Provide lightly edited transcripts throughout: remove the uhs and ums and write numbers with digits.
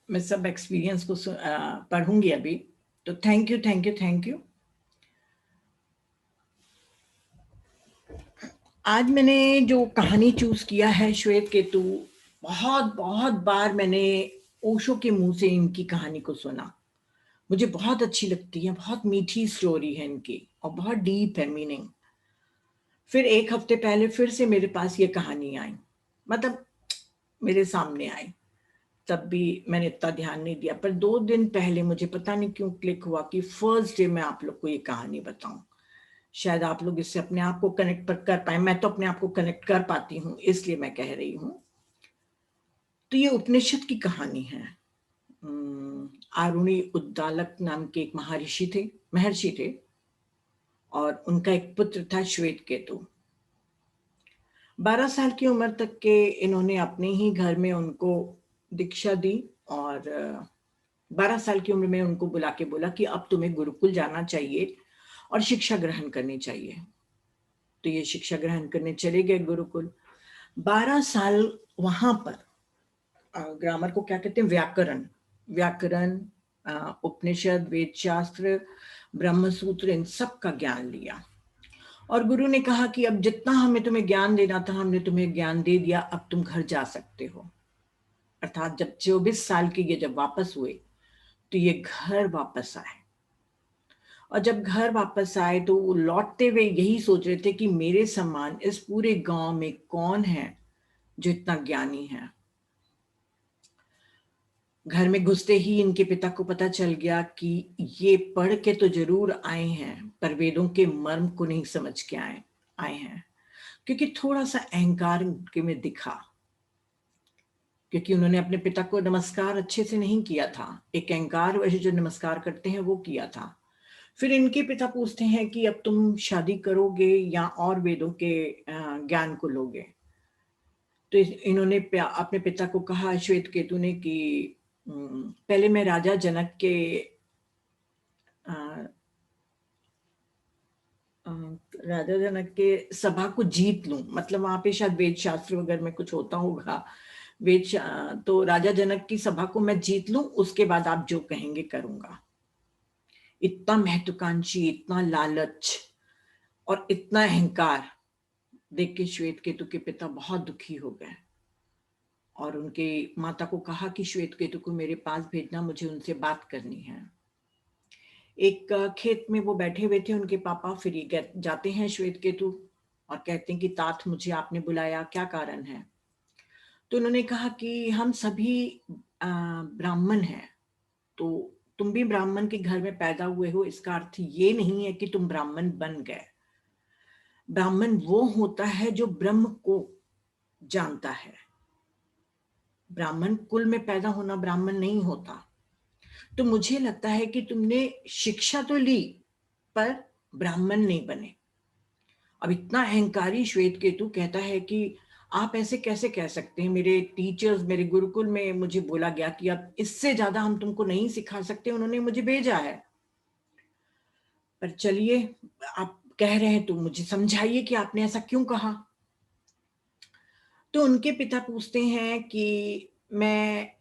मैं सब एक्सपीरियंस को पढ़ूंगी अभी। तो thank you, thank you, thank you. आज मैंने जो कहानी चूज किया है, श्वेत केतु, बहुत बहुत बार मैंने ओशो के मुंह से इनकी कहानी को सुना। मुझे बहुत अच्छी लगती है, बहुत मीठी स्टोरी है इनकी और बहुत डीप है मीनिंग। फिर एक हफ्ते पहले फिर से मेरे पास ये कहानी आई, मतलब मेरे सामने आई। तब भी मैंने इतना ध्यान नहीं दिया, पर 2 दिन पहले मुझे पता नहीं क्यों क्लिक हुआ कि फर्स्ट डे मैं आप लोग को ये कहानी बताऊं। शायद आप लोग इससे अपने आप को कनेक्ट कर पाए। मैं तो अपने आप को कनेक्ट कर पाती हूँ, इसलिए मैं कह रही हूँ। तो ये उपनिषद की कहानी है। आरुणि उद्दालक नाम के एक महर्षि थे, और उनका एक पुत्र था श्वेत केतु। 12 साल की उम्र तक के इन्होंने अपने ही घर में उनको दीक्षा दी, और 12 साल की उम्र में उनको बुला के बोला कि अब तुम्हें गुरुकुल जाना चाहिए और शिक्षा ग्रहण करनी चाहिए। तो ये शिक्षा ग्रहण करने चले गए गुरुकुल। 12 साल वहां पर ग्रामर को क्या कहते हैं, व्याकरण, व्याकरण, उपनिषद, वेद शास्त्र, ब्रह्म सूत्र, इन सब का ज्ञान लिया। और गुरु ने कहा कि अब जितना हमें तुम्हें ज्ञान देना था हमने तुम्हें ज्ञान दे दिया, अब तुम घर जा सकते हो। अर्थात जब 24 साल के ये जब वापस हुए तो ये घर वापस आए। और जब घर वापस आए तो वो लौटते हुए यही सोच रहे थे कि मेरे समान इस पूरे गांव में कौन है जो इतना ज्ञानी है। घर में घुसते ही इनके पिता को पता चल गया कि ये पढ़ के तो जरूर आए हैं, पर वेदों के मर्म को नहीं समझ के आए हैं। क्योंकि थोड़ा सा अहंकार उनके में दिखा, क्योंकि उन्होंने अपने पिता को नमस्कार अच्छे से नहीं किया था। एक अहंकार वैसे जो नमस्कार करते हैं वो किया था। फिर इनके पिता पूछते हैं कि अब तुम शादी करोगे या और वेदों के ज्ञान को लोगे। तो इन्होंने अपने पिता को कहा, श्वेत केतु ने, कि पहले मैं राजा जनक के राजा जनक के सभा को जीत लूं। मतलब वहां पे शायद वेद शास्त्र वगैरह में कुछ होता होगा। तो राजा जनक की सभा को मैं जीत लूं, उसके बाद आप जो कहेंगे करूंगा। इतना महत्वाकांक्षी, इतना लालच और इतना अहंकार देख के श्वेत केतु के पिता बहुत दुखी हो गए, और उनके माता को कहा कि श्वेत केतु को मेरे पास भेजना, मुझे उनसे बात करनी है। एक खेत में वो बैठे हुए थे उनके पापा। फिर ये जाते हैं श्वेत केतु और कहते हैं कि तात, मुझे आपने बुलाया, क्या कारण है। तो उन्होंने कहा कि हम सभी ब्राह्मण हैं, तो तुम भी ब्राह्मण के घर में पैदा हुए हो, इसका अर्थ ये नहीं है कि तुम ब्राह्मण बन गए। ब्राह्मण वो होता है जो ब्रह्म को जानता है। ब्राह्मण कुल में पैदा होना ब्राह्मण नहीं होता। तो मुझे लगता है कि तुमने शिक्षा तो ली पर ब्राह्मण नहीं बने। अब इतना अहंकारी श्वेत केतु कहता है कि आप ऐसे कैसे कह सकते हैं, मेरे टीचर्स, मेरे गुरुकुल में मुझे बोला गया कि अब इससे ज्यादा हम तुमको नहीं सिखा सकते, उन्होंने मुझे भेजा है। पर चलिए, आप कह रहे हैं तो मुझे समझाइए कि आपने ऐसा क्यों कहा। तो उनके पिता पूछते हैं कि मैं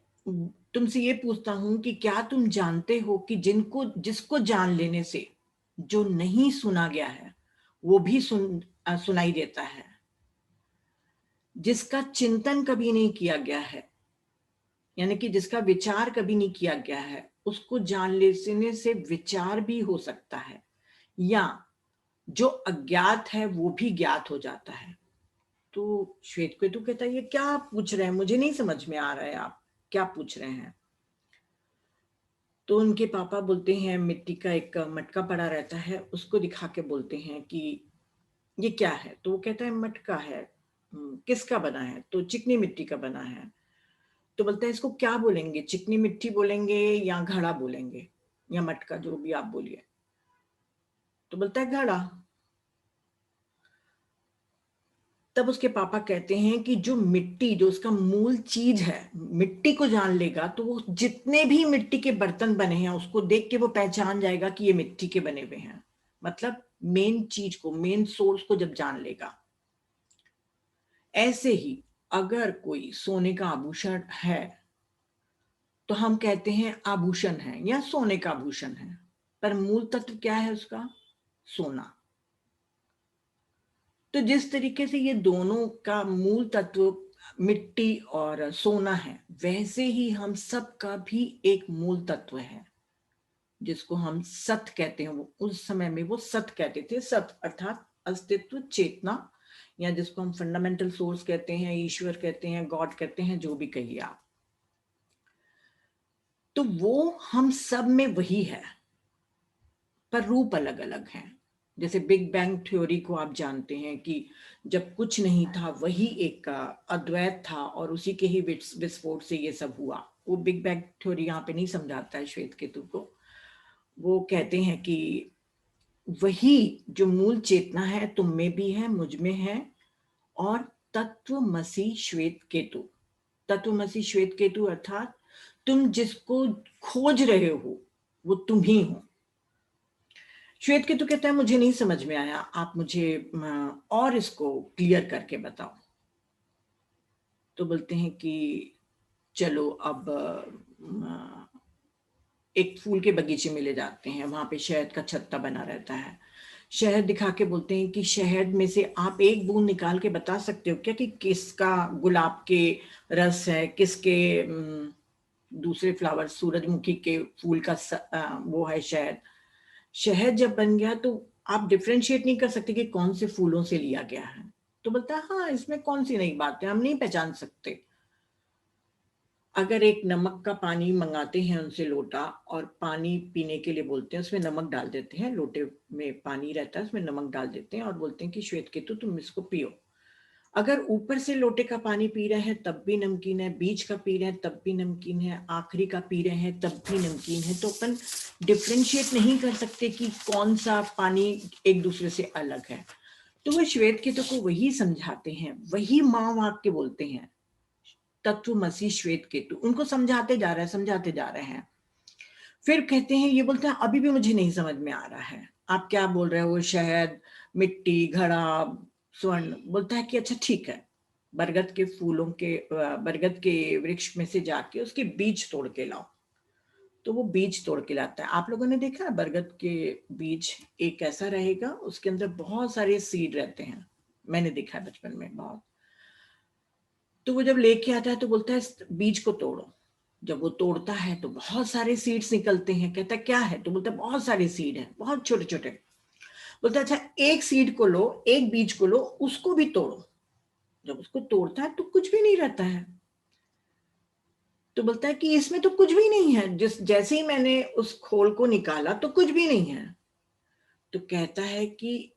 तुमसे ये पूछता हूं कि क्या तुम जानते हो कि जिसको जान लेने से जो नहीं सुना गया है वो भी सुनाई देता है। जिसका चिंतन कभी नहीं किया गया है, यानी कि जिसका विचार कभी नहीं किया गया है, उसको जान लेने से विचार भी हो सकता है, या जो अज्ञात है वो भी ज्ञात हो जाता है। तो श्वेत केतु कहता है, ये क्या आप पूछ रहे हैं, मुझे नहीं समझ में आ रहा है, आप क्या पूछ रहे हैं। तो उनके पापा बोलते हैं, मिट्टी का एक मटका पड़ा रहता है, उसको दिखा के बोलते हैं कि ये क्या है। तो वो कहता है, मटका है। किसका बना है? तो चिकनी मिट्टी का बना है। तो बोलता है, इसको क्या बोलेंगे, चिकनी मिट्टी बोलेंगे या घड़ा बोलेंगे या मटका, जो भी आप बोलिए। तो बोलता है, घड़ा। तब उसके पापा कहते हैं कि जो मिट्टी, जो उसका मूल चीज है, मिट्टी को जान लेगा तो वो जितने भी मिट्टी के बर्तन बने हैं उसको देख के वो पहचान जाएगा कि ये मिट्टी के बने हुए हैं। मतलब मेन चीज को, मेन सोर्स को जब जान लेगा। ऐसे ही अगर कोई सोने का आभूषण है तो हम कहते हैं आभूषण है या सोने का आभूषण है, पर मूल तत्व क्या है उसका? सोना। तो जिस तरीके से ये दोनों का मूल तत्व मिट्टी और सोना है, वैसे ही हम सब का भी एक मूल तत्व है जिसको हम सत कहते हैं। वो उस समय में वो सत कहते थे, सत अर्थात अस्तित्व, चेतना, या जिसको हम फंडामेंटल सोर्स कहते हैं, ईश्वर कहते हैं, गॉड कहते हैं, जो भी कहिए आप। तो वो हम सब में वही है, पर रूप अलग अलग हैं। जैसे बिग बैंग थ्योरी को आप जानते हैं कि जब कुछ नहीं था वही एक अद्वैत था और उसी के ही विस्फोट से ये सब हुआ। वो बिग बैंग थ्योरी यहाँ पे नहीं समझाता है श्वेत केतु को। वो कहते हैं कि वही जो मूल चेतना है तुम में भी है, मुझ में है, और तत्वमसी श्वेत केतु। तत्वमसी श्वेत केतु अर्थात तुम जिसको खोज रहे हो वो तुम ही हो। श्वेत केतु कहता है मुझे नहीं समझ में आया, आप मुझे और इसको क्लियर करके बताओ। तो बोलते हैं कि चलो अब एक फूल के बगीचे में ले जाते हैं, वहां पे शहद का छत्ता बना रहता है। शहद दिखा के बोलते हैं कि शहद में से आप एक बूंद निकाल के बता सकते हो क्या कि किसका गुलाब के रस है, किसके दूसरे फ्लावर सूरजमुखी के फूल का वो है शहद। शहद जब बन गया तो आप डिफ्रेंशिएट नहीं कर सकते कि कौन से फूलों से लिया गया है। तो बोलता है हाँ, इसमें कौन सी नई बात है, हम नहीं पहचान सकते। अगर एक नमक का पानी मंगाते हैं उनसे लोटा, और पानी पीने के लिए बोलते हैं, उसमें नमक डाल देते हैं, लोटे में पानी रहता है उसमें नमक डाल देते हैं और बोलते हैं कि श्वेत केतु तुम इसको पियो। अगर ऊपर से लोटे का पानी पी रहे हैं तब भी नमकीन है, बीच का पी रहे हैं तब भी नमकीन है, आखिरी का पी रहे हैं तब भी नमकीन है, तो अपन डिफ्रेंशिएट नहीं कर सकते कि कौन सा पानी एक दूसरे से अलग है। तो वो श्वेत केतु को वही समझाते हैं, वही माँ वाक्य बोलते हैं, तत्वमसी श्वेत केतु, उनको समझाते जा रहे हैं, समझाते जा रहे हैं। फिर कहते हैं, ये बोलते हैं अभी भी मुझे नहीं समझ में आ रहा है, आप क्या बोल रहे हो, शहद, मिट्टी, घड़ा, स्वर्ण। बोलता है कि अच्छा ठीक है, बरगद के फूलों के बरगद के वृक्ष में से जाके उसके बीज तोड़ के लाओ। तो वो बीज तोड़ के लाता है। आप लोगों ने देखा है बरगद के बीज एक ऐसा रहेगा, उसके अंदर बहुत सारे सीड रहते हैं, मैंने देखा है बचपन में बहुत। तो वो जब लेके आता है तो बोलता है बीज को तोड़ो। जब वो तोड़ता है तो बहुत सारे सीड्स निकलते हैं। कहता है क्या है? तो बोलता है बहुत सारे सीड हैं, बहुत छोटे छोटे। बोलता है अच्छा एक सीड को लो, एक बीज को लो, उसको भी तोड़ो। जब उसको तोड़ता है तो कुछ भी नहीं रहता है। तो बोलता है कि इसमें तो कुछ भी नहीं है, जिस जैसे ही मैंने उस खोल को निकाला तो कुछ भी नहीं है। तो कहता है कि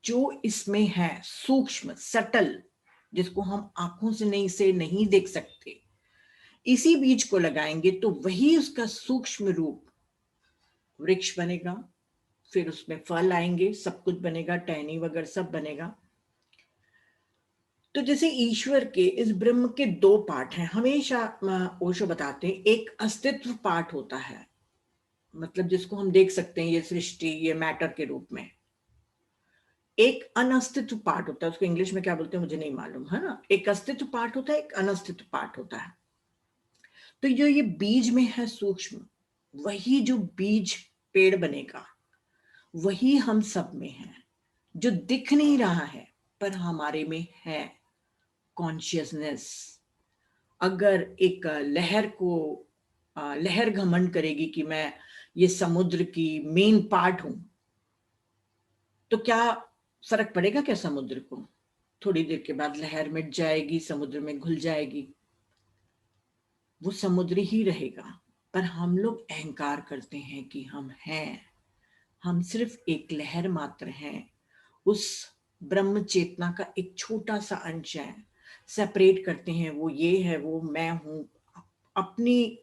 जो इसमें है सूक्ष्म, सटल, जिसको हम आंखों से नहीं देख सकते, इसी बीज को लगाएंगे तो वही उसका सूक्ष्म रूप वृक्ष बनेगा। फिर उसमें फल आएंगे, सब कुछ बनेगा, टहनी वगैरह सब बनेगा। तो जैसे ईश्वर के, इस ब्रह्म के दो पार्ट हैं, हमेशा ओशो बताते हैं। एक अस्तित्व पार्ट होता है, मतलब जिसको हम देख सकते हैं, ये सृष्टि, ये मैटर के रूप में। एक अनस्तित्व पार्ट होता है, उसको इंग्लिश में क्या बोलते हैं मुझे नहीं मालूम, है ना। एक अस्तित्व पार्ट होता है, एक अनस्तित्व पार्ट होता है। तो जो ये बीज में है सूक्ष्म, वही जो बीज पेड़ बनेगा, वही हम सब में है, जो दिख नहीं रहा है पर हमारे में है, कॉन्शियसनेस। अगर एक लहर को लहर घमंड करेगी कि मैं ये समुद्र की मेन पार्ट हूं, तो क्या फर्क पड़ेगा क्या समुद्र को? थोड़ी देर के बाद लहर मिट जाएगी, समुद्र में घुल जाएगी, वो समुद्र ही रहेगा। पर हम लोग अहंकार करते हैं कि हम हैं, हम सिर्फ एक लहर मात्र हैं, उस ब्रह्म चेतना का एक छोटा सा अंश है। सेपरेट करते हैं, वो ये है, वो मैं हूं, अपनी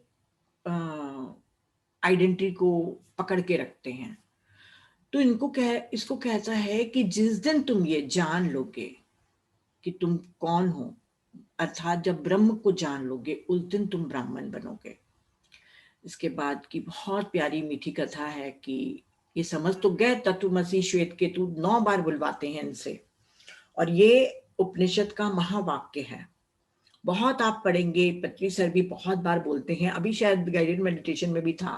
आइडेंटिटी को पकड़ के रखते हैं। तो इसको कहता है कि जिस दिन तुम ये जान लोगे कि तुम कौन हो, अर्थात जब ब्रह्म को जान लोगे, उस दिन तुम ब्राह्मण बनोगे। इसके बाद की बहुत प्यारी मीठी कथा है कि ये समझ तो गए, तत्वमसी श्वेत केतु 9 बार बुलवाते हैं इनसे, और ये उपनिषद का महावाक्य है। बहुत आप पढ़ेंगे, पत्री सर भी बहुत बार बोलते हैं, अभी शायद गाइडेड मेडिटेशन में भी था।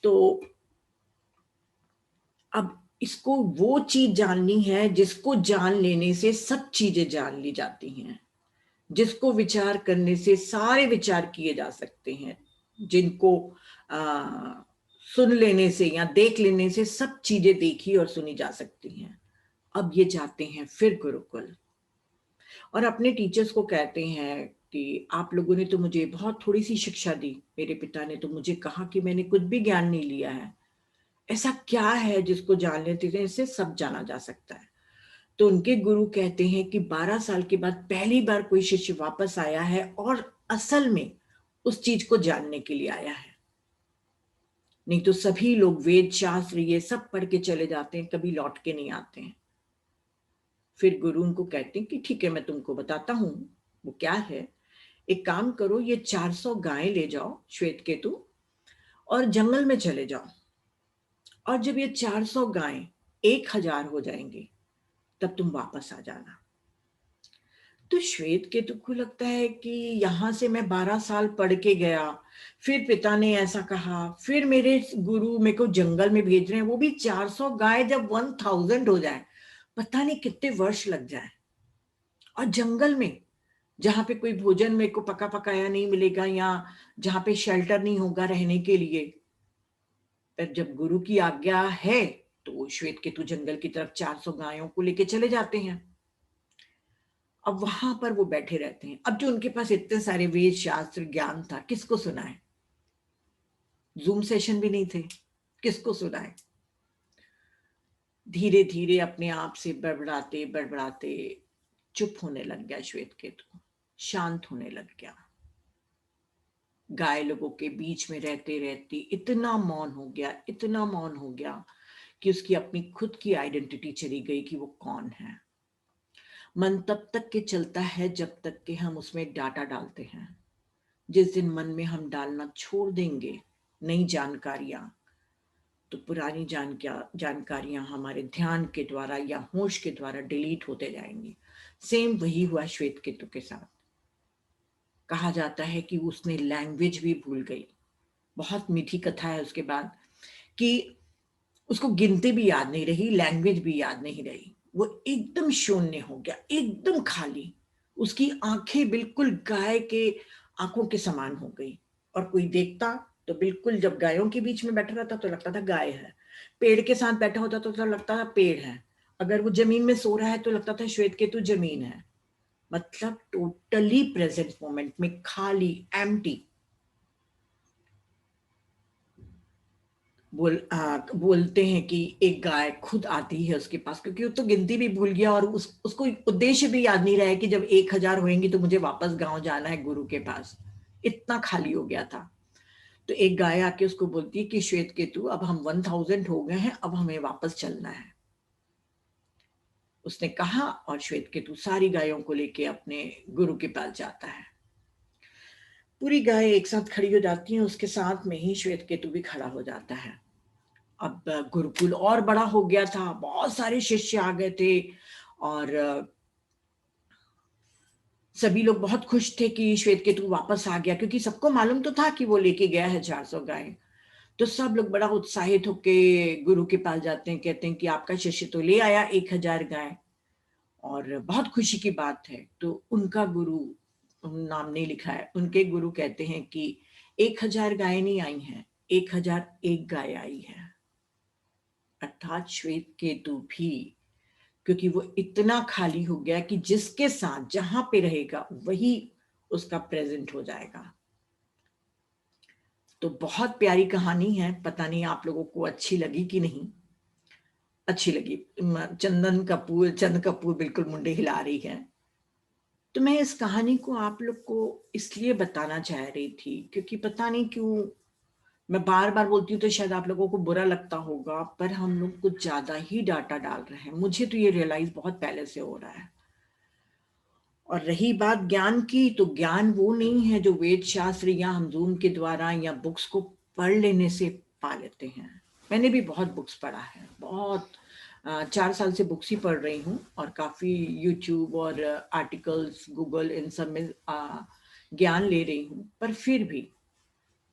तो अब इसको वो चीज जाननी है जिसको जान लेने से सब चीजें जान ली जाती हैं, जिसको विचार करने से सारे विचार किए जा सकते हैं, जिनको आ, सुन लेने से या देख लेने से सब चीजें देखी और सुनी जा सकती हैं। अब ये जाते हैं फिर गुरुकुल और अपने टीचर्स को कहते हैं कि आप लोगों ने तो मुझे बहुत थोड़ी सी शिक्षा दी, मेरे पिता ने तो मुझे कहा कि मैंने कुछ भी ज्ञान नहीं लिया है, ऐसा क्या है जिसको जान लेते थे इससे सब जाना जा सकता है। तो उनके गुरु कहते हैं कि 12 साल के बाद पहली बार कोई शिष्य वापस आया है और असल में उस चीज को जानने के लिए आया है, नहीं तो सभी लोग वेद शास्त्र ये सब पढ़ के चले जाते हैं, कभी लौट के नहीं आते हैं। फिर गुरु उनको कहते हैं कि ठीक है मैं तुमको बताता हूं वो क्या है, एक काम करो, ये 400 गायें ले जाओ श्वेत केतु और जंगल में चले जाओ, और जब ये 400 गायें 1000 हो जाएंगी तब तुम वापस आ जाना। तो श्वेत केतु को लगता है कि यहां से मैं 12 साल पढ़ के गया, फिर पिता ने ऐसा कहा, फिर मेरे गुरु मेरे को जंगल में भेज रहे हैं, वो भी 400 गाय, जब 1000 हो जाए पता नहीं कितने वर्ष लग जाए, और जंगल में जहां पे कोई भोजन मेरे को पका पकाया नहीं मिलेगा या जहां पे शेल्टर नहीं होगा रहने के लिए। पर जब गुरु की आज्ञा है तो श्वेत केतु जंगल की तरफ 400 गायों को लेके चले जाते हैं। अब वहां पर वो बैठे रहते हैं, अब जो उनके पास इतने सारे वेद शास्त्र ज्ञान था किसको सुनाए, जूम सेशन भी नहीं थे, किसको सुनाए। धीरे धीरे अपने आप से बड़बड़ाते बड़बड़ाते चुप होने लग गया श्वेत केतु, शांत होने लग गया। गाय लोगों के बीच में रहते रहते इतना मौन हो गया, इतना मौन हो गया कि उसकी अपनी खुद की आइडेंटिटी चली गई कि वो कौन है। मन तब तक के चलता है जब तक कि हम उसमें डाटा डालते हैं। जिस दिन मन में हम डालना छोड़ देंगे नई जानकारियां, तो पुरानी जानकारियां हमारे ध्यान के द्वारा या होश के द्वारा डिलीट होते जाएंगी। सेम वही हुआ श्वेत केतु के साथ। कहा जाता है कि उसने लैंग्वेज भी भूल गई। बहुत मीठी कथा है उसके बाद कि उसको गिनती भी याद नहीं रही, लैंग्वेज भी याद नहीं रही, वो एकदम शून्य हो गया, एकदम खाली। उसकी आंखें बिल्कुल गाय के आंखों के समान हो गई, और कोई देखता तो बिल्कुल, जब गायों के बीच में बैठा रहता तो लगता था गाय है, पेड़ के साथ बैठा होता तो लगता था पेड़ है, अगर वो जमीन में सो रहा है तो लगता था श्वेत केतु जमीन है। मतलब टोटली प्रेजेंट मोमेंट में, खाली, एम्प्टी। बोलते हैं कि एक गाय खुद आती है उसके पास, क्योंकि वो तो गिनती भी भूल गया और उसको उद्देश्य भी याद नहीं रहा है कि जब 1000 होंगी तो मुझे वापस गांव जाना है गुरु के पास, इतना खाली हो गया था। तो एक गाय आके उसको बोलती है कि श्वेत केतु अब हम 1000 हो गए हैं, अब हमें वापस चलना है। उसने कहा और श्वेत केतु सारी गायों को लेके अपने गुरु के पास जाता है। पूरी गाय एक साथ खड़ी हो जाती है, उसके साथ में ही श्वेत केतु भी खड़ा हो जाता है। अब गुरुकुल और बड़ा हो गया था, बहुत सारे शिष्य आ गए थे और सभी लोग बहुत खुश थे कि श्वेत केतु वापस आ गया, क्योंकि सबको मालूम तो था कि वो लेके गया है 400 गाय। तो सब लोग बड़ा उत्साहित होके गुरु के पास जाते हैं, कहते हैं कि आपका शिष्य तो ले आया 1000 गाय, और बहुत खुशी की बात है। तो उनका गुरु, नाम नहीं लिखा है, उनके गुरु कहते हैं कि 1000 गाय नहीं आई हैं, 1001 गाय आई है। अर्थात श्वेत केतु भी, क्योंकि वो इतना खाली हो गया कि जिसके साथ जहां पे रहेगा वही उसका प्रेजेंट हो जाएगा। तो बहुत प्यारी कहानी है, पता नहीं आप लोगों को अच्छी लगी कि नहीं। अच्छी लगी। चंद कपूर बिल्कुल मुंडे हिला रही है। तो मैं इस कहानी को आप लोग को इसलिए बताना चाह रही थी क्योंकि पता नहीं क्यों मैं बार बार बोलती हूँ तो शायद आप लोगों को बुरा लगता होगा, पर हम लोग कुछ ज्यादा ही डाटा डाल रहे हैं। मुझे तो ये रियलाइज बहुत पहले से हो रहा है। और रही बात ज्ञान की, तो ज्ञान वो नहीं है जो वेद शास्त्र या हम जूम के द्वारा या बुक्स को पढ़ लेने से पा लेते हैं। मैंने भी बहुत बुक्स पढ़ा है, बहुत 4 साल से बुक्स ही पढ़ रही हूँ और काफ़ी यूट्यूब और आर्टिकल्स, गूगल, इन सब में ज्ञान ले रही हूँ। पर फिर भी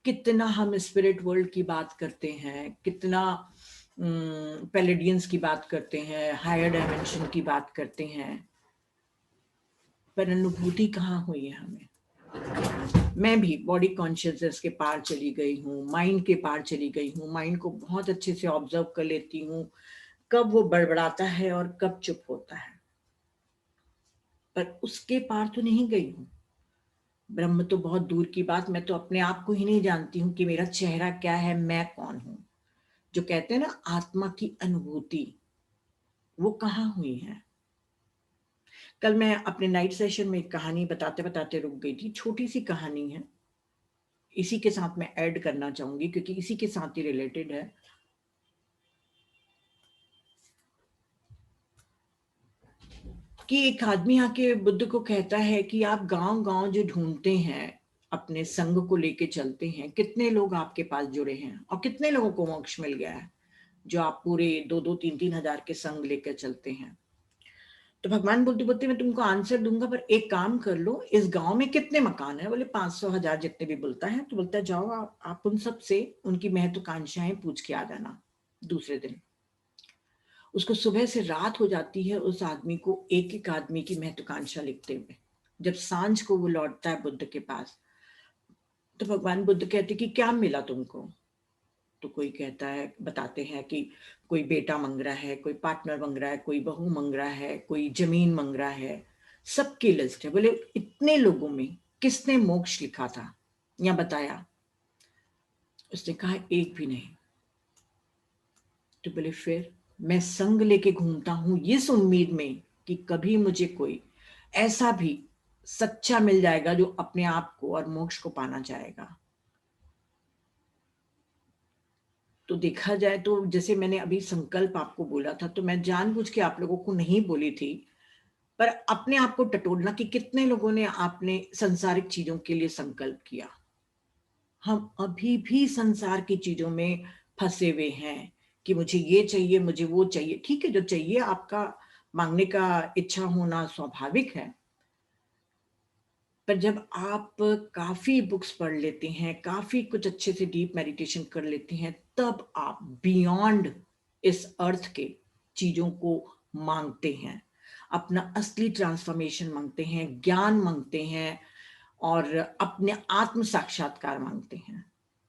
कितना हम स्पिरिट वर्ल्ड की बात करते हैं, कितना पैलेडियंस की बात करते हैं, हायर डायमेंशन की बात करते हैं, पर अनुभूति कहाँ हुई है हमें। मैं भी बॉडी कॉन्शियसनेस के पार चली गई हूँ, माइंड के पार चली गई हूँ, माइंड को बहुत अच्छे से ऑब्जर्व कर लेती हूँ, कब वो बड़बड़ाता है और कब चुप होता है, पर उसके पार तो नहीं गई हूँ। ब्रह्म तो बहुत दूर की बात, मैं तो अपने आप को ही नहीं जानती हूँ कि मेरा चेहरा क्या है, मैं कौन हूँ। जो कहते हैं ना आत्मा की अनुभूति, वो कहाँ हुई है। कल मैं अपने नाइट सेशन में एक कहानी बताते बताते रुक गई थी। छोटी सी कहानी है, इसी के साथ मैं ऐड करना चाहूंगी क्योंकि इसी के साथ ही रिलेटेड है। कि एक आदमी आके बुद्ध को कहता है कि आप गांव गांव जो ढूंढते हैं, अपने संग को लेके चलते हैं, कितने लोग आपके पास जुड़े हैं और कितने लोगों को मोक्ष मिल गया है जो आप पूरे 2-2, 3-3 हजार के संग लेकर चलते हैं। तो भगवान बुद्ध बोलते मैं तुमको आंसर दूंगा, पर एक काम कर लो, इस गांव में कितने मकान है? बोले 500 1000 जितने भी। बोलता है तो बोलता है जाओ आप उन सब से उनकी महत्वाकांक्षाएं पूछ के आ जाना दूसरे दिन। उसको सुबह से रात हो जाती है उस आदमी को एक एक आदमी की महत्वाकांक्षा लिखते हुए। जब सांझ को वो लौटता है बुद्ध के पास, तो भगवान बुद्ध कहते कि क्या मिला तुमको? तो कोई कहता है, बताते हैं कि कोई बेटा मांग रहा है, कोई पार्टनर मांग रहा है, कोई बहू मांग रहा है, कोई जमीन मांग रहा है, सबकी लिस्ट है। बोले इतने लोगों में किसने मोक्ष लिखा था या बताया? उसने कहा एक भी नहीं। तो बोले फिर मैं संग लेके घूमता हूं इस उम्मीद में कि कभी मुझे कोई ऐसा भी सच्चा मिल जाएगा जो अपने आप को और मोक्ष को पाना चाहेगा। तो देखा जाए तो जैसे मैंने अभी संकल्प आपको बोला था, तो मैं जानबूझ के आप लोगों को नहीं बोली थी, पर अपने आप को टटोलना कि कितने लोगों ने आपने संसारिक चीजों के लिए संकल्प किया। हम अभी भी संसार की चीजों में फंसे हुए हैं कि मुझे ये चाहिए, मुझे वो चाहिए। ठीक है, जो चाहिए आपका मांगने का इच्छा होना स्वाभाविक है, पर जब आप काफी बुक्स पढ़ लेते हैं, काफी कुछ अच्छे से डीप मेडिटेशन कर लेते हैं, तब आप बियॉन्ड इस अर्थ के चीजों को मांगते हैं, अपना असली ट्रांसफॉर्मेशन मांगते हैं, ज्ञान मांगते हैं और अपने आत्म साक्षात्कार मांगते हैं।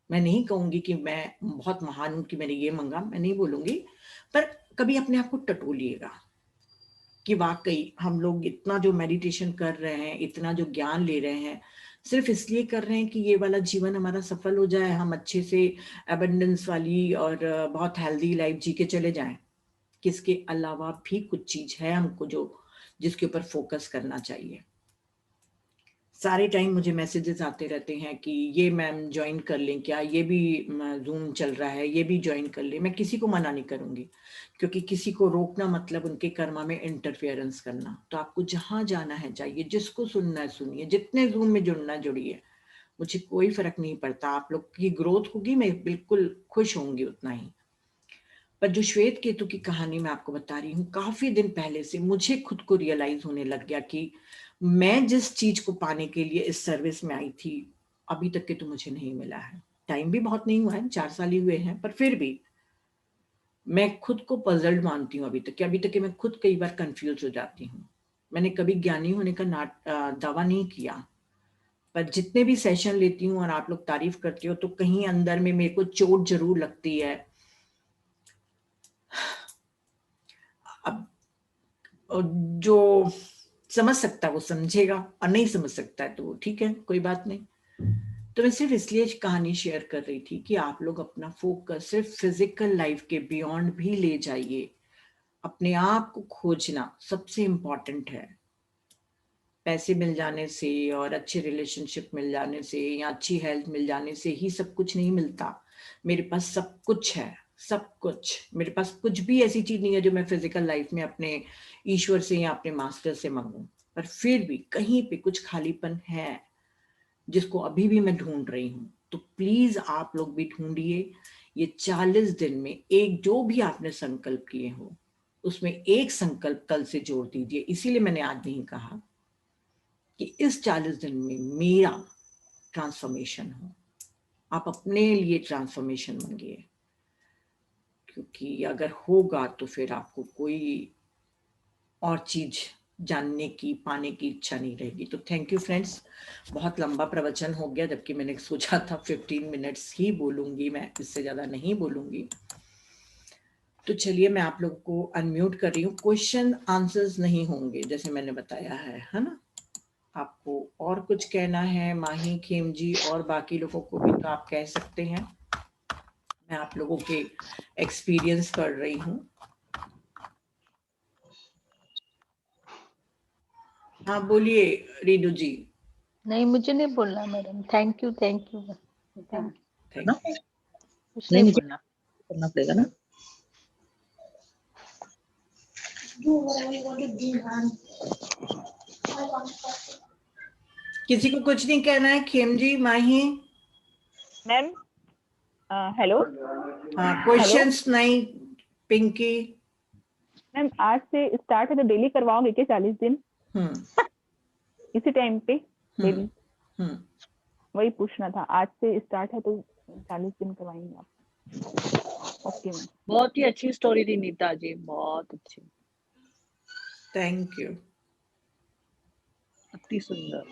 मैं नहीं कहूंगी कि मैं बहुत महान हूं कि मैंने ये मांगा, मैं नहीं बोलूंगी, पर कभी अपने आप को टटोलिएगा कि वाकई हम लोग इतना जो मेडिटेशन कर रहे हैं, इतना जो ज्ञान ले रहे हैं, सिर्फ इसलिए कर रहे हैं कि ये वाला जीवन हमारा सफल हो जाए, हम अच्छे से एबंडेंस वाली और बहुत हेल्दी लाइफ जी के चले जाएं। किसके अलावा भी कुछ चीज है हमको जो जिसके ऊपर फोकस करना चाहिए। सारे टाइम मुझे मैसेजेस आते रहते हैं कि ये मैम ज्वाइन कर लें क्या, ये भी जूम चल रहा है, ये भी ज्वाइन कर ले। मैं किसी को मना नहीं करूंगी, क्योंकि किसी को रोकना मतलब उनके कर्मा में इंटरफेरेंस करना। तो आपको जहां जाना है जाइए, जिसको सुनना है सुनिए, जितने जूम में जुड़ना है जुड़िए, मुझे कोई फर्क नहीं पड़ता। आप लोग की ग्रोथ होगी, मैं बिल्कुल खुश होंगी उतना ही। पर जो श्वेत केतु की कहानी मैं आपको बता रही हूँ, काफी दिन पहले से मुझे खुद को रियलाइज होने लग गया कि मैं जिस चीज को पाने के लिए इस सर्विस में आई थी, अभी तक के तो मुझे नहीं मिला है। टाइम भी बहुत नहीं हुआ है, 4 साल ही हुए हैं, पर फिर भी मैं खुद को पजल्ड मानती हूँ अभी तक। अभी तक कि मैं खुद कई बार कंफ्यूज हो जाती हूँ। मैंने कभी ज्ञानी होने का दावा नहीं किया, पर जितने भी सेशन लेती हूँ और आप लोग तारीफ करते हो, तो कहीं अंदर में मेरे को चोट जरूर लगती है। अब और जो समझ सकता है वो समझेगा, और नहीं समझ सकता है तो ठीक है, कोई बात नहीं। तो मैं सिर्फ इसलिए कहानी शेयर कर रही थी कि आप लोग अपना फोकस सिर्फ फिजिकल लाइफ के बियॉन्ड भी ले जाइए। अपने आप को खोजना सबसे इंपॉर्टेंट है। पैसे मिल जाने से और अच्छे रिलेशनशिप मिल जाने से या अच्छी हेल्थ मिल जाने से ही सब कुछ नहीं मिलता। मेरे पास सब कुछ है, सब कुछ। मेरे पास कुछ भी ऐसी चीज नहीं है जो मैं फिजिकल लाइफ में अपने ईश्वर से या अपने मास्टर से मांगूं, पर फिर भी कहीं पे कुछ खालीपन है जिसको अभी भी मैं ढूंढ रही हूँ। तो प्लीज आप लोग भी ढूंढिए। ये 40 दिन में एक जो भी आपने संकल्प किए हो उसमें एक संकल्प कल से जोड़ दीजिए। इसीलिए मैंने आज नहीं कहा कि इस 40 दिन में मेरा ट्रांसफॉर्मेशन हो। आप अपने लिए ट्रांसफॉर्मेशन मांगिए, क्योंकि अगर होगा तो फिर आपको कोई और चीज जानने की, पाने की इच्छा नहीं रहेगी। तो थैंक यू फ्रेंड्स, बहुत लंबा प्रवचन हो गया, जबकि मैंने सोचा था 15 मिनट्स ही बोलूंगी, मैं इससे ज्यादा नहीं बोलूंगी। तो चलिए मैं आप लोगों को अनम्यूट कर रही हूँ। क्वेश्चन आंसर्स नहीं होंगे जैसे मैंने बताया है ना। आपको और कुछ कहना है माही, खेम जी और बाकी लोगों को भी तो आप कह सकते हैं। मैं आप लोगों के एक्सपीरियंस पढ़ रही हूँ। हाँ बोलिए रीडू जी। नहीं, मुझे नहीं बोलना madam. Thank you thank you thank कुछ नहीं, नहीं मुझे बोलना। करना पड़ेगा ना। किसी को कुछ नहीं कहना है? खेम जी, माही। Ma'am hello. हाँ, क्वेश्चंस नहीं? पिंकी। मैम आज से स्टार्ट है तो डेली करवाओगे क्या 40 दिन इसी टाइम पे डेली? वही पूछना था। आज से स्टार्ट है तो 40 दिन करवाएंगे आप? Okay ma'am. बहुत ही अच्छी स्टोरी थी नीता जी, बहुत अच्छी, थैंक यू। अति सुंदर।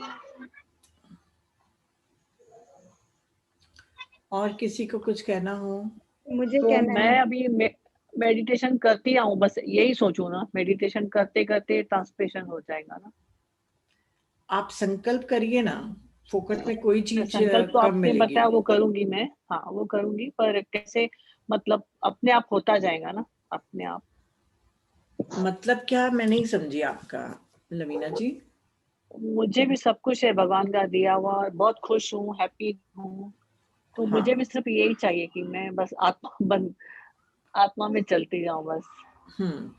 और किसी को कुछ कहना हो? मुझे तो कहना मैं है, अभी मेडिटेशन करती आऊँ, बस यही सोचू ना, मेडिटेशन करते करते ट्रांसलेशन हो जाएगा ना। आप संकल्प करिए ना, फोकट में कोई चीज संकल्प तो कम आपने मिलेगी। बताया वो करूंगी मैं, हाँ वो करूंगी, पर कैसे, मतलब अपने आप होता जाएगा ना, अपने आप। मतलब क्या? मैं नहीं समझी आपका लवीना जी। मुझे भी सब कुछ है भगवान का दिया हुआ, और बहुत खुश हूँ, हैप्पी हूँ। तो हाँ। मुझे भी सिर्फ यही चाहिए कि मैं बस आत्मा में चलती जाऊं बस।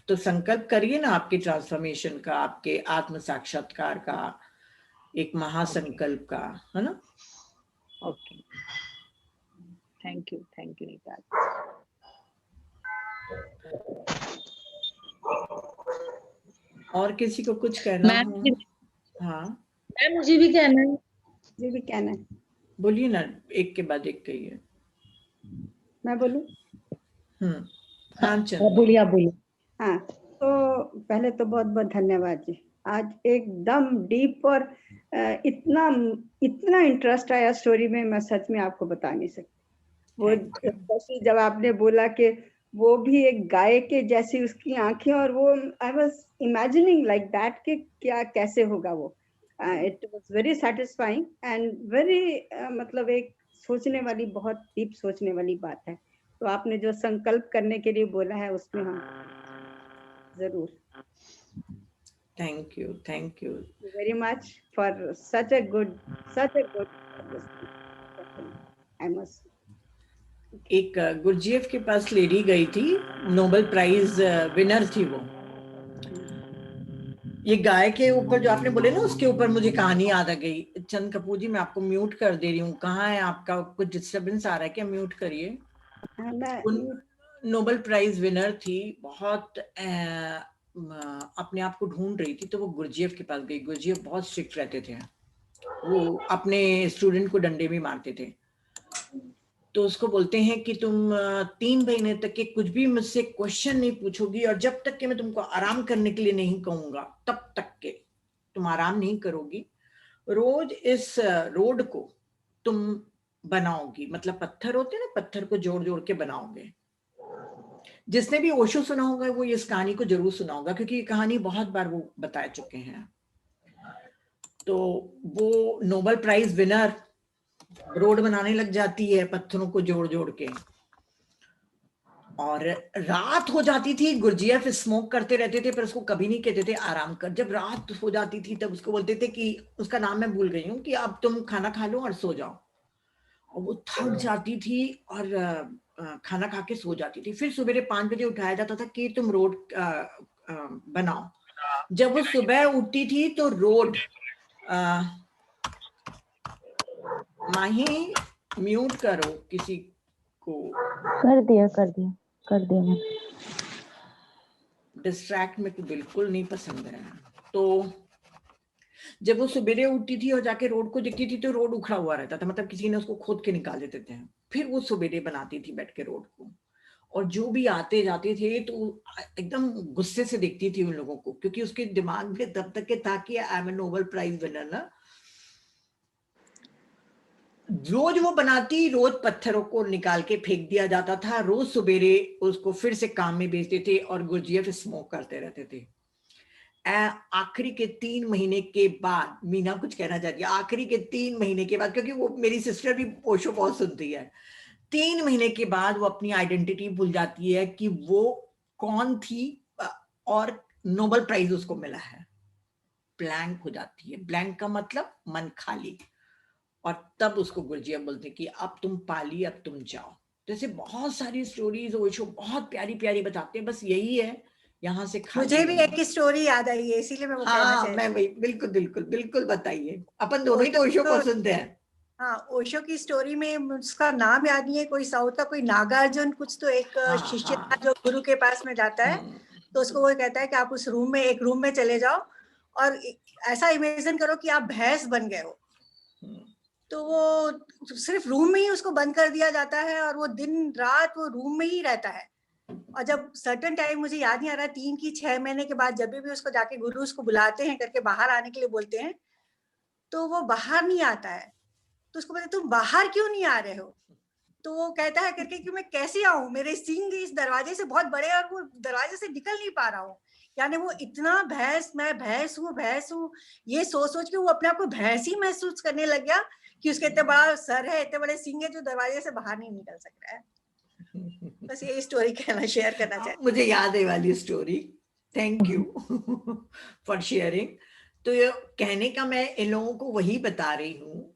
तो संकल्प करिए ना आपके ट्रांसफॉर्मेशन का, आपके आत्म साक्षात्कार का, एक महासंकल्प का, है ना। Okay, thank you Neeta. और किसी को कुछ कहना मैम हो? हाँ मैम मुझे भी कहना है, मुझे भी कहना है। बोलिए ना, एक के बाद एक कहिए। मैं बोलूं? हाँ चल। बोलिए, आप बोलिए। हाँ, तो पहले तो बहुत बहुत धन्यवाद जी। आज एकदम डीप और इतना इतना इंटरेस्ट आया स्टोरी में, मैं सच में आपको बता नहीं सकती। वो स्पेशली जब आपने बोला कि वो भी एक गाय के जैसी उसकी आंखें, और वो I was imagining like that कि क्या कैसे होगा वो। It was very satisfying and very मतलब एक सोचने वाली, बहुत डीप सोचने वाली बात है। तो आपने जो संकल्प करने के लिए बोला है उसमें हम जरूर। Thank you very much for such a good I must. एक गुरजीएफ के पास लेडी गई थी, नोबेल प्राइज विनर थी वो। ये गाय के ऊपर जो आपने बोले ना, उसके ऊपर मुझे कहानी याद आ गई। चंद कपूर जी, मैं आपको म्यूट कर दे रही हूँ। कहाँ है आपका? कुछ डिस्टरबेंस आ रहा है क्या? म्यूट करिए। नोबेल प्राइज विनर थी, बहुत अपने आप को ढूंढ रही थी, तो वो गुरजीएफ के पास गई। गुरजीएफ बहुत स्ट्रिक्ट रहते थे, वो अपने स्टूडेंट को डंडे भी मारते थे। तो उसको बोलते हैं कि तुम 3 महीने तक के कुछ भी मुझसे क्वेश्चन नहीं पूछोगी, और जब तक कि मैं तुमको आराम करने के लिए नहीं कहूंगा तब तक के तुम आराम नहीं करोगी। रोज इस रोड को तुम बनाओगी, मतलब पत्थर होते हैं ना, पत्थर को जोड़ जोड़ के बनाओगे। जिसने भी ओशो सुना होगा वो इस कहानी को जरूर सुना होगा, क्योंकि ये कहानी बहुत बार वो बता चुके हैं। तो वो नोबेल प्राइज विनर रोड बनाने लग जाती है पत्थरों को जोड़ जोड़ के, और रात हो जाती थी। गुरजीएफ स्मोक करते रहते थे, पर उसको कभी नहीं कहते थे आराम कर। जब रात हो जाती थी तब उसको बोलते थे कि, उसका नाम मैं भूल गई हूँ, कि अब तुम खाना खा लो और सो जाओ। और वो थक जाती थी और खाना खा के सो जाती थी। फिर सवेरे 5 बजे उठाया जाता था कि तुम रोड बनाओ। जब वो सुबह उठती थी तो रोड माही म्यूट करो किसी को। कर दिया मैं। डिस्ट्रैक्ट मेरे को बिल्कुल नहीं पसंद है। तो जब वो सवेरे उठती थी और जाके रोड को दिखती थी तो रोड उखड़ा हुआ रहता था, मतलब किसी ने उसको खोद के निकाल देते थे। फिर वो सवेरे बनाती थी बैठ के रोड को, और जो भी आते जाते थे तो एकदम गुस्से से देखती थी उन लोगों को, क्योंकि उसके दिमाग में तब तक के था कि I am a Nobel prize winner ना। रोज वो बनाती, रोज पत्थरों को निकाल के फेंक दिया जाता था, रोज सवेरे उसको फिर से काम में भेजते थे और गुरजीएफ स्मोक करते रहते थे। आखिरी के 3 महीने के बाद, मीना कुछ कहना चाहती है, आखिरी के 3 महीने के बाद, क्योंकि वो मेरी सिस्टर भी ओशो बहुत सुनती है, 3 महीने के बाद वो अपनी आइडेंटिटी भूल जाती है कि वो कौन थी और नोबेल प्राइज उसको मिला है। ब्लैंक हो जाती है। ब्लैंक का मतलब मन खाली। और तब उसको गुरजिया बोलते कि अब तुम पाली, अब तुम जाओ। जैसे बहुत सारी स्टोरीज ओशो बहुत प्यारी प्यारी बताते हैं, बस यही है यहाँ से मुझे भी एक स्टोरी याद आई है, इसीलिए मैं वो कहना चाहती हूँ। मैं वही बिल्कुल बिल्कुल बिल्कुल बताइए। अपन दोनों ही तो ओशो पसंद है। हाँ, ओशो की स्टोरी में उसका नाम याद नहीं है, कोई साउथ का कोई नागार्जुन कुछ तो एक शिष्य था जो गुरु के पास में जाता है, तो उसको वो कहता है कि आप उस रूम में, एक रूम में चले जाओ और ऐसा इमेजिन करो कि आप भैंस बन गए हो। तो वो सिर्फ रूम में ही उसको बंद कर दिया जाता है और वो दिन रात वो रूम में ही रहता है। और जब सर्टेन टाइम, मुझे याद नहीं आ रहा, 3 की 6 महीने के बाद जब भी उसको जाके गुरु उसको बुलाते हैं करके बाहर आने के लिए बोलते हैं, तो वो बाहर नहीं आता है। तो उसको बोलते तुम बाहर क्यों नहीं आ रहे हो? तो वो कहता है करके कि मैं कैसे आऊं, मेरे सींग इस दरवाजे से बहुत बड़े और वो दरवाजे से निकल नहीं पा रहा हूँ। यानी वो इतना मैं भैंस हूँ, ये सोच सोच के वो अपने आप को भैंस ही महसूस करने लग गया कि उसके इतने बड़ा सर है, इतने बड़े सींग है, जो दरवाजे से बाहर नहीं निकल सक रहा है। बस ये स्टोरी कहना, शेयर करना चाहती हूँ। मुझे याद है वाली story. Thank you for sharing. तो ये कहने का मैं इन लोगों को वही बता रही हूँ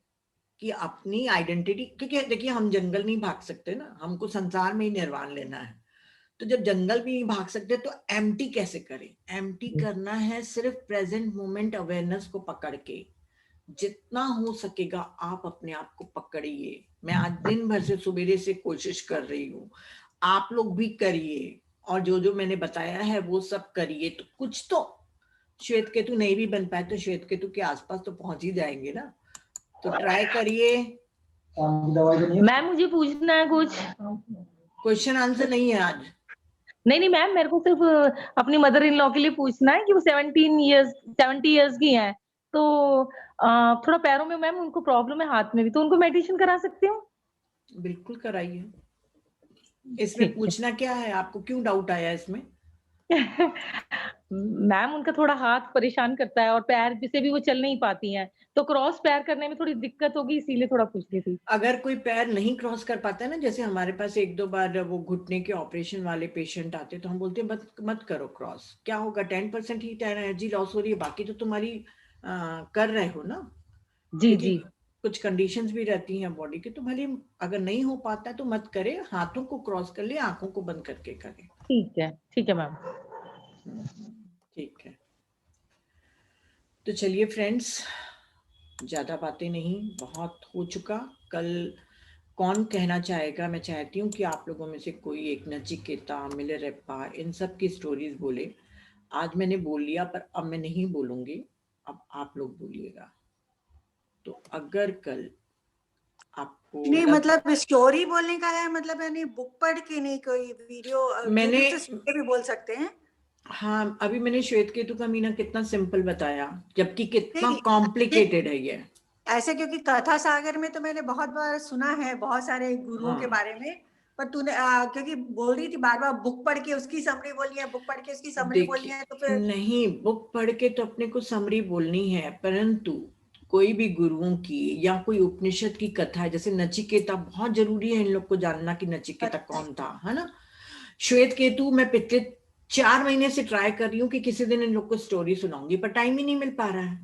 कि अपनी आइडेंटिटी, क्योंकि देखिए हम जंगल नहीं भाग सकते ना, हमको संसार में ही निर्वाण लेना है। तो जब जंगल भी नहीं भाग सकते तो एम्प्टी कैसे करें? एम्प्टी करना है सिर्फ प्रेजेंट मोमेंट अवेयरनेस को पकड़ के। जितना हो सकेगा आप अपने आप को पकड़िए। मैं आज दिन भर से सुबेरे से कोशिश कर रही हूँ, आप लोग भी करिए, और जो जो मैंने बताया है वो सब करिए। तो कुछ तो श्वेत केतु नहीं भी बन पाए तो श्वेत केतु के आसपास तो पहुंच ही जाएंगे ना। तो ट्राई करिए। मैम मुझे पूछना है कुछ। क्वेश्चन आंसर नहीं है आज। नहीं मैम, मेरे को सिर्फ अपनी मदर इन लॉ के लिए पूछना है कि वो 70 इयर्स की हैं, तो थोड़ा पैरों में मैम उनको प्रॉब्लम है, हाथ में भी, तो उनको मेडिटेशन करा सकती हूँ? बिल्कुल कराइए। इसमें पूछना क्या है? आपको क्यों डाउट आया इसमें? मैम उनका थोड़ा हाथ परेशान करता है और पैर जिससे भी वो चल नहीं पाती हैं, तो क्रॉस पैर करने में थोड़ी दिक्कत होगी, इसीलिए थोड़ा पूछ रही थी। अगर कोई पैर नहीं क्रॉस कर पाता है ना, जैसे हमारे पास 1-2 बार वो घुटने के ऑपरेशन वाले पेशेंट आते हैं, तो हम बोलते हैं मत करो क्रॉस। क्या होगा? 10% ही एनर्जी लॉस हो रही है, बाकी तो तुम्हारी कर रहे हो ना। जी कुछ कंडीशंस भी रहती हैं बॉडी की, तो भले अगर नहीं हो पाता तो मत करे, हाथों को क्रॉस कर ले, आंखों को बंद करके करें। ठीक है मैम। ठीक है। तो चलिए फ्रेंड्स, ज्यादा बातें नहीं, बहुत हो चुका। कल कौन कहना चाहेगा? मैं चाहती हूँ कि आप लोगों में से कोई एक नचिकेता, मिलरेप्पा, इन सब की स्टोरीज बोले। आज मैंने बोल लिया, पर अब मैं नहीं बोलूंगी, अब आप लोग बोलिएगा। तो अगर कल आपको नहीं, मतलब स्टोरी बोलने का है, मतलब यानी बुक पढ़ के नहीं, कोई वीडियो मैंने भी बोल सकते हैं। हाँ, अभी मैंने श्वेत केतु का मीना कितना सिंपल बताया, जबकि कितना कॉम्प्लिकेटेड है ये। ऐसे क्योंकि कथा सागर में तो मैंने बहुत बार सुना है बहुत सारे गुरुओं के बारे में, पर तूने क्योंकि बोल रही थी बार बार बुक पढ़ के उसकी समरी बोलनी है, बुक पढ़ के उसकी समरी बोलनी है, तो फिर नहीं, बुक पढ़ के तो अपने को समरी बोलनी है, परंतु कोई भी गुरुओं की या कोई उपनिषद की कथा है, जैसे नचिकेता, बहुत जरूरी है इन लोग को जानना कि नचिकेता कौन था, है ना। श्वेत केतु मैं पिछले 4 महीने से ट्राई कर रही हूँ कि किसी दिन इन लोग को स्टोरी सुनाऊंगी, पर टाइम ही नहीं मिल पा रहा है।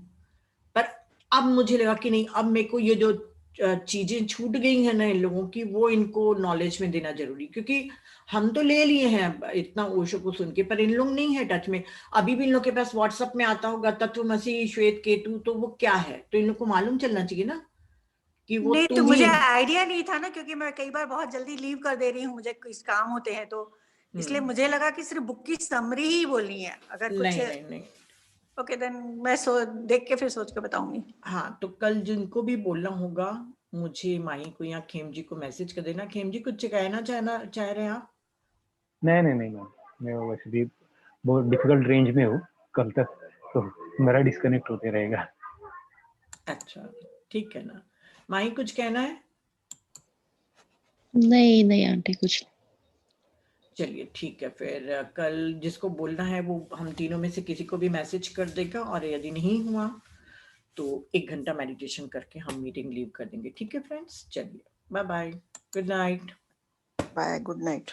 पर अब मुझे लगा कि नहीं, अब मेरे को ये जो चीजें छूट गई हैं ना इन लोगों की, वो इनको नॉलेज में देना जरूरी, क्योंकि हम तो ले लिए हैं इतना ओशो को सुन के, पर इन लोग नहीं है टच में। अभी भी इन लोग के पास व्हाट्सएप में आता होगा तत्वमसी श्वेत केतु, तो वो क्या है, तो इन लोग को मालूम चलना चाहिए ना कि वो नहीं, तो मुझे आइडिया नहीं था ना, क्योंकि मैं कई बार बहुत जल्दी लीव कर दे रही हूँ, मुझे कुछ काम होते हैं, तो इसलिए मुझे लगा कि सिर्फ बुक की समरी ही बोलनी है। अगर कुछ नहीं। ओके देन मैं देख के फिर सोच के बताऊंगी। हाँ, तो कल जिनको भी बोलना होगा मुझे, माही को या खेम जी को मैसेज कर देना। खेम जी कुछ कहना चाह रहे हैं आप? नहीं मैम, मैं वैसे भी बहुत डिफिकल्ट रेंज में हूँ कल तक, तो मेरा डिस्कनेक्ट होते रहेगा। अच्छा, ठीक है ना। माही कुछ कहना है? नहीं आंटी कुछ। चलिए ठीक है, फिर कल जिसको बोलना है वो हम तीनों में से किसी को भी मैसेज कर देगा, और यदि नहीं हुआ तो 1 घंटा मेडिटेशन करके हम मीटिंग लीव कर देंगे। ठीक है फ्रेंड्स, चलिए bye bye, good night. Bye, good night.